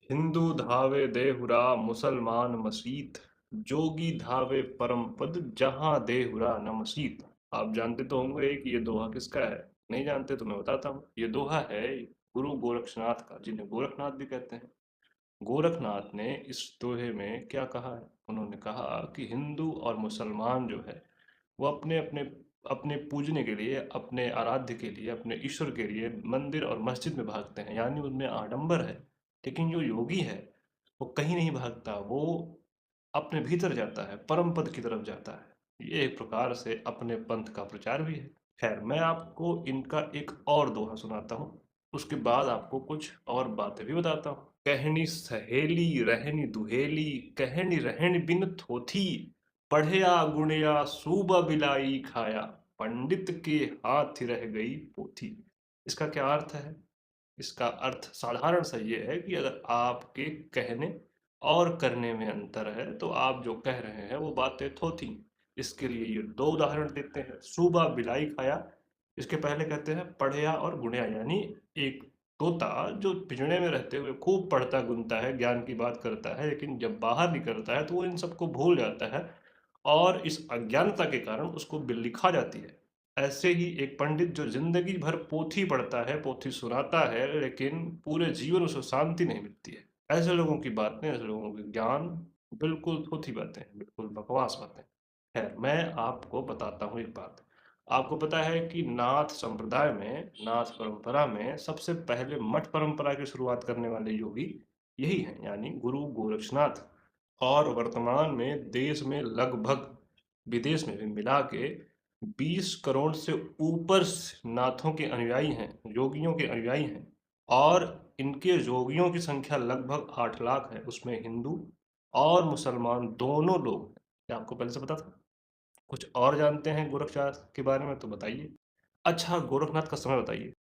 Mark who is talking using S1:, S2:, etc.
S1: हिंदू धावे देहुरा मुसलमान मसीत, जोगी धावे परम पद जहां देहुरा न मसीत। आप जानते तो होंगे कि ये दोहा किसका है। नहीं जानते तो मैं बताता हूँ। ये दोहा है गुरु गोरक्षनाथ का, जिन्हें गोरखनाथ भी कहते हैं। गोरखनाथ ने इस दोहे में क्या कहा है? उन्होंने कहा कि हिंदू और मुसलमान जो है वो अपने अपने अपने पूजने के लिए, अपने आराध्य के लिए, अपने ईश्वर के लिए मंदिर और मस्जिद में भागते हैं, यानी उनमें आडंबर है। लेकिन जो योगी है वो कहीं नहीं भागता, वो अपने भीतर जाता है, परम पद की तरफ जाता है। ये एक प्रकार से अपने पंथ का प्रचार भी है। खैर, मैं आपको इनका एक और दोहा सुनाता हूँ, उसके बाद आपको कुछ और बातें भी बताता हूँ। कहनी सहेली रहनी दुहेली, कहनी रहनी बिन थोथी, पढ़या गुणया सूबा बिलाई खाया, पंडित के हाथ रह गई पोथी। इसका क्या अर्थ है? इसका अर्थ साधारण सा ये है कि अगर आपके कहने और करने में अंतर है तो आप जो कह रहे हैं वो बातें थोथी। इसके लिए ये दो उदाहरण देते हैं। सूबा बिलाई खाया, इसके पहले कहते हैं पढ़या और गुणया, यानी एक तोता जो पिंजड़े में रहते हुए खूब पढ़ता गुनता है, ज्ञान की बात करता है, लेकिन जब बाहर निकलता है तो वो इन सबको भूल जाता है और इस अज्ञानता के कारण उसको बिल्ली खा जाती है। ऐसे ही एक पंडित जो जिंदगी भर पोथी पढ़ता है, पोथी सुनाता है, लेकिन पूरे जीवन उसे शांति नहीं मिलती है। ऐसे लोगों की बातें, ऐसे लोगों के ज्ञान बिल्कुल थोथी बातें हैं, बिल्कुल बकवास बातें। खैर, मैं आपको बताता हूँ एक बात। आपको पता है कि नाथ संप्रदाय में, नाथ परंपरा में सबसे पहले मठ परंपरा की शुरुआत करने वाले योगी यही हैं, यानी गुरु गोरक्षनाथ। और वर्तमान में देश में लगभग, विदेश में भी मिला के 20 करोड़ से ऊपर नाथों के अनुयायी हैं, योगियों के अनुयायी हैं। और इनके योगियों की संख्या लगभग 8 लाख है, उसमें हिंदू और मुसलमान दोनों लोग हैं। क्या आपको पहले से पता था? कुछ और जानते हैं गोरखनाथ के बारे में तो बताइए। अच्छा, गोरखनाथ का समय बताइए।